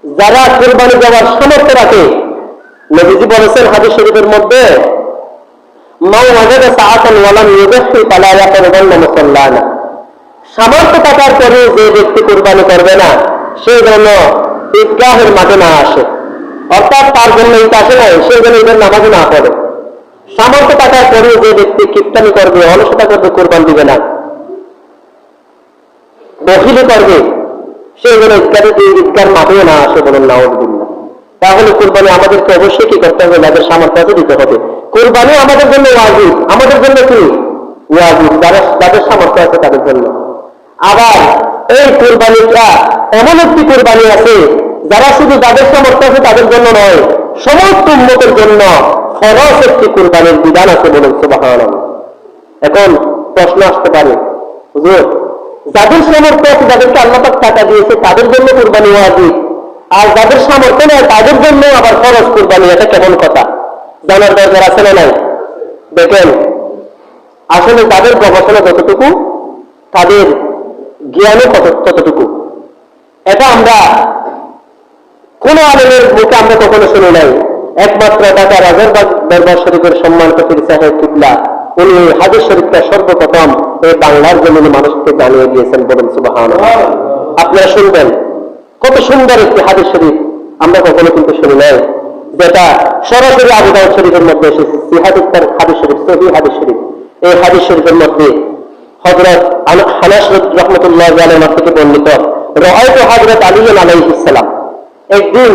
যারা কুরবানি দেওয়ার সামর্থ্য রাখে, নবীজি বলেছেন হাদিস শরীফের মধ্যে, মাও ওয়াজাদা সাআতান ওয়া লাম ইউযাহি ফালা ইয়াকরবান্না মুসাল্লানা। সামর্থ্য থাকার পরে যে ব্যক্তি কুরবানি করবে না, সে যেন ঈদগাহের মাঠে না আসে, অর্থাৎ তার জন্য ঈদ আসে নাই, সে যেন ঈদের নামাজে না পড়ে। সামর্থ্য থাকার পরে যে ব্যক্তি কিপটামি করবে, অলসতা করবে, কুরবান দিবে না, বখিলি করবে, সে যেন ঈদগাহের মাঠেও না আসে, বলেন নাউযুবিল্লাহ। তাহলে কুরবানি আমাদেরকে অবশ্যই কি করতে হবে? যাদের সামর্থ্য আছে দিতে হবে। কুরবানি আমাদের জন্য ওয়াজিব, আমাদের জন্য কি ওয়াজিব? যাদের সামর্থ্য আছে তাদের জন্য। আবার এই কুরবানিটা এমন একটি কুরবানি আছে যারা শুধু যাদের সামর্থ্য আছে তাদের জন্য নয়, সমস্ত উম্মতের জন্য ফরজ একটি কুরবানির বিধান আছে, বলেন সুবহানাল্লাহ। এখন প্রশ্ন আসতে পারে, হুজুর, যাদের সামর্থ্য আছে, যাদেরকে আল্লাহ পাক টাকা দিয়েছে, তাদের জন্য কুরবানি ওয়াজিব, আর যাদের সামর্থ্য নেই তাদের জন্য আবার ফরজ কুরবানি, এটা কেমন কথা? জানার দরকার আছে না নাই? দেখেন, আসলে তাদের গবেষণা যতটুকু, তাদের জ্ঞানও ততটুকু। এটা আমরা কোন আলেমের মুখে আমরা কখনো শুনি নাই। একমাত্র ঢাকা রাজার দরবার শরীফের সম্মানিত পীর সাহেব কিবলা, উনি হাদিস শরীফটা সর্বপ্রথম এই বাংলার জমিনে মানুষকে জানিয়ে দিয়েছেন, বলেন সুবহানাল্লাহ। আপনারা শুনবেন, কত সুন্দর একটি হাদিস শরীফ, আমরা কখনো কিন্তু শুনি নাই, যেটা সরাসরি আবু দাউদ শরীফের মধ্যে এসেছে, হাদিস শরীফ, সহিহ হাদিস শরীফ। এই হাদিস শরীফের মধ্যে হযরত আনাস রাহমাতুল্লাহি আলাইহি থেকে বর্ণিত, রাআইতু হযরত আলী আলাইহিস সালাম, একদিন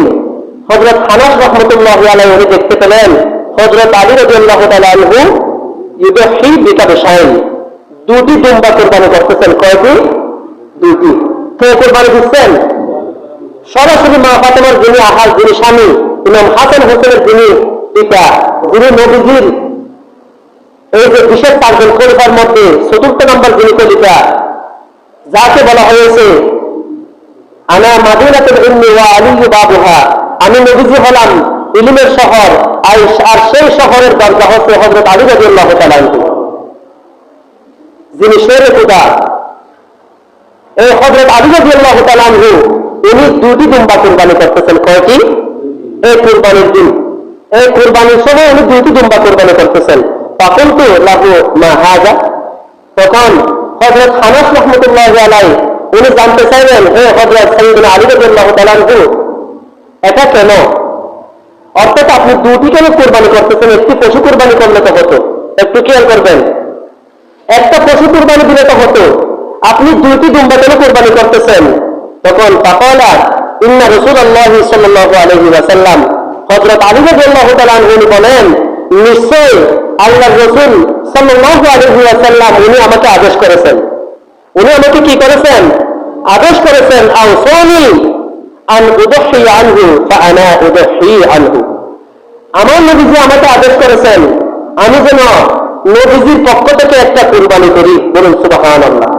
হযরত আনাস রাহমাতুল্লাহি আলাইহি দেখতে পেলেন হযরত আলী রাদিয়াল্লাহু তাআলা আনহু ইউদহি বিকাবশাইন, দুটি দুম্বা কুরবানি করতেছেন। কয়টি? দুটি। কে কুরবানি দিচ্ছেন? সরাসরি মা ফাতেমার যিনি আহার, যিনি স্বামী, ইমাম হাসান হোসেনের যিনি পিতা, যিনি নবীজির এই যে বিশেষ পাঁচজন খলিফার মধ্যে চতুর্থ নম্বর যিনি খলিফা, যাকে বলা হয়েছে আনা মাদিনাতুল ইলমি ওয়া আলী বাবুহা, আমি নবীজি হলাম ইলমের শহর, আর সেই শহরের দরজা হচ্ছে হযরত আলী রাদিয়াল্লাহু তাআলা আনহু, যিনি শেরে খুদা। এই হযরত আলী রাদিয়াল্লাহু তাআলা আনহু উনি দুটি দুম্বা কুরবানি করতেছেন। কয়টি? এই কুরবানির দিন, এই কুরবানির সময় উনি দুটি দুম্বা কুরবানি করতেছেন। ফাকুলতু লাহু মা হাযা, তখন হযরত আনাস রাহমাতুল্লাহি আলাইহি উনি জানতে চাইলেন, হে হযরত সাইয়্যিদনা আলী রাদিয়াল্লাহু তাআলা আনহু, এটা কেন? অর্থাৎ আপনি দুটি কেন কুরবানি করতেছেন? একটি পশু কুরবানি করলে তো হতো। একটু খেয়াল করবেন, একটা পশু কুরবানি দিলে তো হতো, আপনি দুটি দুম্বা কেন কুরবানি করতেছেন? তখন ফাকালা ইন্না রাসূলুল্লাহি সাল্লাল্লাহু আলাইহি ওয়াসাল্লাম, হযরত আলী রাদিয়াল্লাহু তাআলা আনহু বলেন, নিশ্চয় আল্লাহর রাসূল সাল্লাল্লাহু আলাইহি ওয়াসাল্লাম উনি আমাকে আদেশ করেছেন। উনি আমাকে কি করেছেন? আদেশ করেছেন, আওসানি আন উদহি আনহু ফাআনা উদহি আনহু, আমার নবীজি আমাকে আদেশ করেছেন আমি যেন নবীজির পক্ষ থেকে একটা কুরবানি করি, বলুন সুবহানাল্লাহ।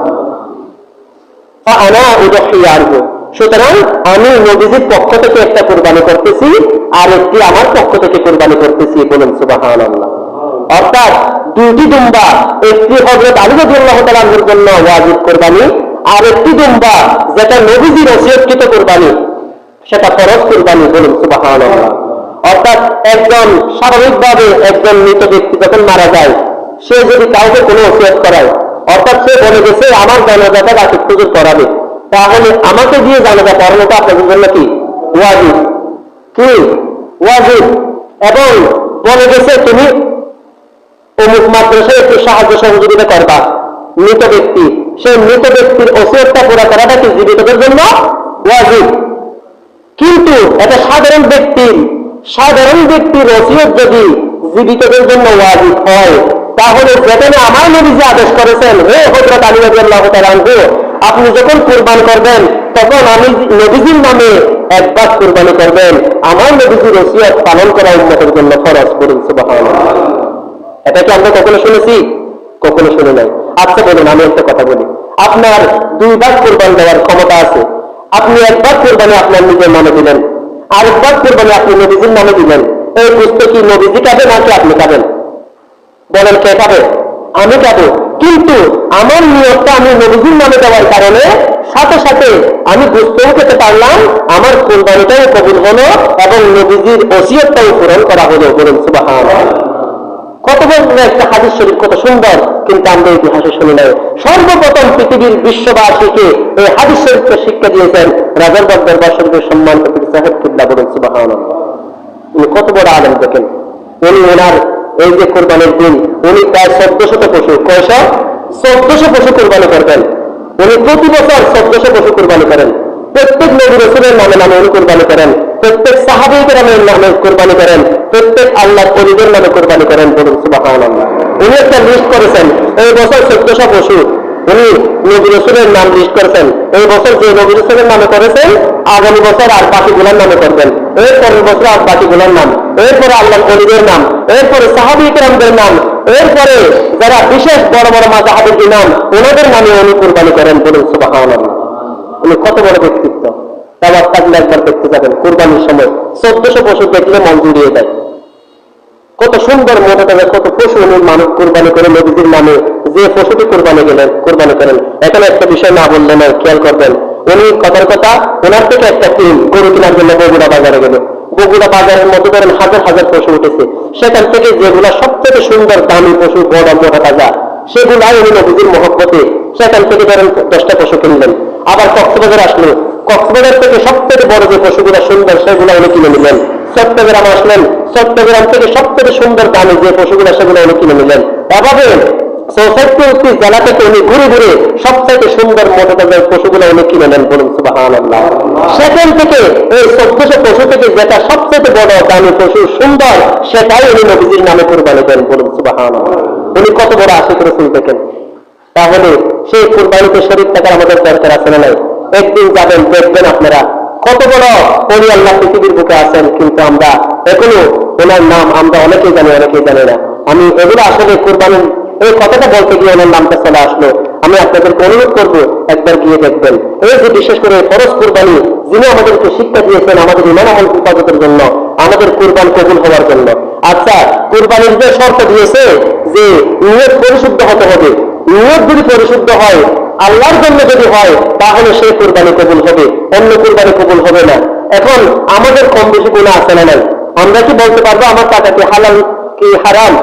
ফাআনা উদহি আনহু, সুতরাং আমি নবীজির পক্ষ থেকে একটা কুরবানি করতেছি, আর একটি আমার পক্ষ থেকে কুরবানি করতেছি, বলুন সুবহানাল্লাহ। অর্থাৎ দুটি দুম্বা, একটি হযরত আলী রাদিয়াল্লাহু তাআলা আনহুর জন্য ওয়াজিব কুরবানি, আর একটি দুম্বা যেটা নবীজির ওসিয়তকৃত কুরবানি, সেটা ফরজ কুরবানি, বলুন সুবহানাল্লাহ। অর্থাৎ একজন স্বাভাবিকভাবে একজন মৃত ব্যক্তি যখন মারা যায়, সে যদি কাউকে কোনো ওসিয়ত করায়, অর্থাৎ সে বলে গেছে আমার জানাজাটা রাকিব হুজুর করাবে, তাহলে আমাকে দিয়ে জানাজা করানোটা আপনাদের জন্য কি ওয়াজিব? কি ওয়াজিব? এবং বলে গেছে তুমি অমুক মাদ্রাসায় একটু সাহায্য সহযোগিতা করবা, মৃত ব্যক্তি, সেই মৃত ব্যক্তির ওসিয়তটা পুরা করাটা কি জীবিতদের জন্য ওয়াজিব। কিন্তু এটা সাধারণ ব্যক্তির ওসিয়ত যদি জীবিতদের জন্য ওয়াজিব হয়, তাহলে যেখানে আমার নবীজি আদেশ করেছেন, হে হযরত আলী রাদিয়াল্লাহু তাআলা আনহু, আপনি যখন কুরবান করবেন তখন আমি নবীজির নামে একবার কুরবানি করবেন, আমার নবীজির ওসিয়ত পালন করা উম্মতের জন্য ফরজ, বলুন সুবহানাল্লাহ। এটা কি আমরা কখনো শুনেছি? কখনো শুনি নাই। আচ্ছা বলুন, আমি একটা কথা বলি, আপনার দুইবার কুরবান দেওয়ার ক্ষমতা আছে, আপনি একবার কুরবানি আপনার নিজের নামে দিলেন, আরেকবার কুরবানি আপনি নবীজির নামে দিলেন, এই বুঝতে কি নবীজি খাবেন নাকি আপনি খাবেন? বলেন, কে খাবে? আমি খাবো। কিন্তু আমার নিয়তটা আমি নবীজির নামে দেওয়ার কারণে সাথে সাথে আমি বুঝতেও পেতে পারলাম আমার কুরবানিটাও কবুল হলো এবং নবীজির ওসিয়তটাও পূরণ করা হলো। বলুন সুবহানাল্লাহ। কত বড় একটা হাদিস শরীফ, কত সুন্দর, কিন্তু আমরা ইতিহাসে শুনি নাই। সর্বপ্রথম পৃথিবীর বিশ্ববাসীকে এই হাদিস শরীফকে শিক্ষা দিয়েছেন রাজার দরবার শরীফের সম্মানিত পীর সাহেব কিবলা। বলুন সুবহানাল্লাহ। উনি কত বড় আলেম দেখেন। উনি ওনার এই যে কোরবানির দিন উনি প্রায় 1400 পশু, কয়শ 1400 পশু কোরবানি করবেন। উনি প্রতি বছর 1400 পশু কোরবানি করেন। প্রত্যেক নবী রাসূলের নামে নামে উনি কোরবানি করেন, প্রত্যেক সাহাবীর নামের নামে কোরবানি করেন, প্রত্যেক আল্লাহর ওলিদের নামে কোরবানি করেন। বলুন সুবহানাল্লাহ। উনি একটা লিস্ট করেছেন, এই বছর 1400 পশু উনি নবী রাসূলের নাম লিস্ট করেছেন। এই বছর যে নবী রাসূলের নামে করেছেন, আগামী বছর আর বাকিগুলোর নামে করবেন, এরপরের বছর আর বাকিগুলোর নাম, এরপরে আল্লাহর ওলিদের নাম, এরপরে সাহাবী কিরামদের নাম, এরপরে যারা বিশেষ বড় বড় মাযহাবের ইমাম ওনাদের নামে উনি কোরবানি করেন। বলুন সুবহানাল্লাহ। উনি কত বড় ব্যক্তিত্ব। তাওয়ার থাকলে একবার দেখতে যাবেন কোরবানির সময় 1400 পশু দেখলে মন জুড়িয়ে যায়। কত সুন্দর মোটা তাজা কত পশু উনি মানুষ কোরবানি করে নবীজির নামে যে পশুটি কোরবানি করেন। এখানে একটা বিষয় না বললে নয়, খেয়াল করবেন। উনি কথার কথা ওনার থেকে একটা টিম গরু কেনার জন্য বগুড়া বাজারে গেল। বগুড়া বাজারের মধ্যে ধরেন হাজার হাজার পশু উঠেছে, সেখান থেকে যেগুলা সবথেকে সুন্দর দামি পশু বড় মোটা তাজা সেগুলাই উনি নবীজির মহব্বতে সেখান থেকে ধরেন 10টা পশু কিনলেন। আবার কক্সবাজার আসলো, কক্সবাজার থেকে সবথেকে বড় যে পশুগুলো সুন্দর সেগুলো উনি কিনে নিলেন। চট্টগ্রাম আসলেন, চট্টগ্রাম থেকে সবথেকে সুন্দর দামি যে পশুগুলো সেগুলো উনি কিনে নিলেন। এভাবে 64 জেলা থেকে উনি ঘুরে ঘুরে সবথেকে সুন্দর মোটা তাজা পশুগুলো উনি কিনে নেন। বলুন সুবহানাল্লাহ। সেখান থেকে এই 1400 পশু থেকে যেটা সবথেকে বড় দামি পশু সুন্দর সেটাই উনি নবীজির নামে কোরবানি দেন। বলুন সুবহানাল্লাহ। উনি কত বড় আশিক রাসূল দেখেন। তাহলে সেই কুরবানিতে শরীক থাকার আমাদের দরকার আছে না নাই? একদিন যাবেন দেখবেন আপনারা কত বড় ওলি আল্লাহ পৃথিবীর বুকে আছেন, কিন্তু আমরা এখনো ওনার নাম আমরা অনেকেই জানি, অনেকেই জানি না। আমি এগুলো আসলে কুরবানির এই কথাটা বলতে গিয়ে ওনার নামটা চলে আসলো। আমি আপনাদেরকে অনুরোধ করবো একবার গিয়ে দেখবেন। এই যে বিশেষ করে ফরজ কুরবানি যিনি আমাদেরকে শিক্ষা দিয়েছেন আমাদের ইমান আমল হেফাজতের জন্য, আমাদের কুরবান কবুল হওয়ার জন্য। আচ্ছা, কুরবানির যে শর্ত দিয়েছে যে নিয়ত পরিশুদ্ধ হতে হবে, নিয়ত যদি পরিশুদ্ধ হয় আল্লাহর জন্য যদি হয় তাহলে সেই কুরবানি কবুল হবে, অন্য কুরবানি কবুল হবে না। এখন আমাদের কম বেশি গুনাহ আছে না নাই? আমরা কি বলতে পারবো আমার টাকা কি হালাল কি হারাম?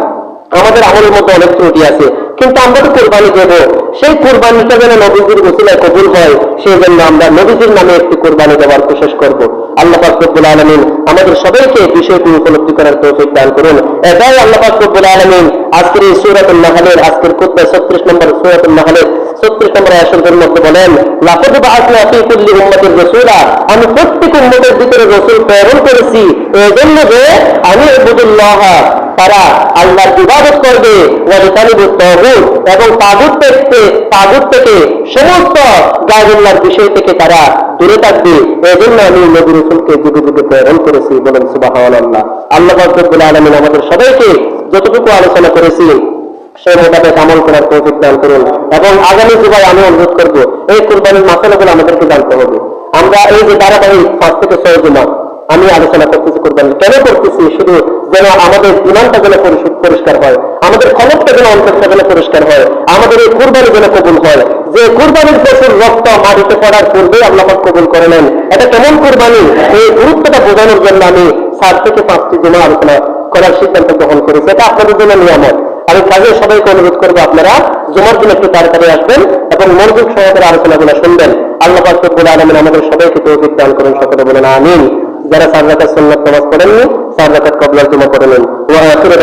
আমাদের আমলের মধ্যে অনেক ত্রুটি আছে, কিন্তু আমরা তো কোরবানি দেবো। সেই কোরবানিটা যেন নবীজির ওসিলায় কবুল হয় সেই জন্য আমরা নবীজির নামে একটি কোরবানি দেওয়ার কোশিশ করব। আল্লাহ পাক রব্বুল আলামিন আমাদের সবাইকে বিষয়টি উপলব্ধি করার তৌফিক দান করুন। এটাই আল্লাহ পাক রব্বুল আলামিন আজকের এই সূরাতুন নাহলের আজকের খুতবা 36 নম্বর সূরাতুন নাহলের 36 নম্বর আয়াতের মধ্যে বলেন, লাকাদ বাআসনা ফী কুল্লি উম্মাতির রাসূলা, আমি প্রত্যেক উম্মতের ভিতরে রাসূল প্রেরণ করেছি এজন্য যে আমি ইবাদুল্লাহ, তারা আল্লাহর ইবাদত করবে, ওয়াজতানিবুত তাগুত, এবং তাগুত থেকে সমস্ত গায়রুল্লাহর বিষয় থেকে তারা দূরে থাকবে। এজন্য আমি নবী রাসূলকে যুগে যুগে প্রেরণ করেছি। বলেন সুবহানাল্লাহ। আল্লাহ পাক রব্বুল আলামিন আমাদের সবাইকে যতটুকু আলোচনা করেছি সেই মোতাবেক আমল করার তৌফিক দান করুন। এবং আগামী যুগায় আমি অনুরোধ করব এই কুরবানির মাসালাগুলো আমাদেরকে জানতে হবে। আমরা এই যে ধারাবাহিক 5 থেকে 6 জুমা আমি আলোচনা করতেছি কুরবানি কেন করতেছি, শুধু যেন আমাদের ইমানটা যেন পরিষ্কার হয়, আমাদের কলবটা যেন অন্তরটা যেন পরিষ্কার হয়, আমাদের এই কুরবানি যেন কবুল হয়। যে কুরবানির পশুর রক্ত মাটিতে পড়ার পূর্বে আল্লাহ পাক কবুল করে নেন, এটা কেমন কুরবানি এই গুরুত্বটা বোঝানোর জন্য আমি 4 থেকে 5টি জুমা আলোচনা করার সিদ্ধান্ত গ্রহণ করেছি। এটা আপনাদের জন্য নিয়ামত। আমি কাজে সবাইকে অনুরোধ করবো আপনারা জুমার দিন একটু তাড়াতাড়ি আসবেন এবং মনোযোগ সহকারে আলোচনাগুলো শুনবেন। আল্লাহ পাক রব্বুল আলামিন আমাদের সবাইকে তৌফিক দান করুন। সকলে বলেন আমিন। যারা 4 রাকাত সুন্নাত নামাজ পড়েননি 4 রাকাত ক্বাবলা জুমা পড়ে নেন। ওয়া আখিরু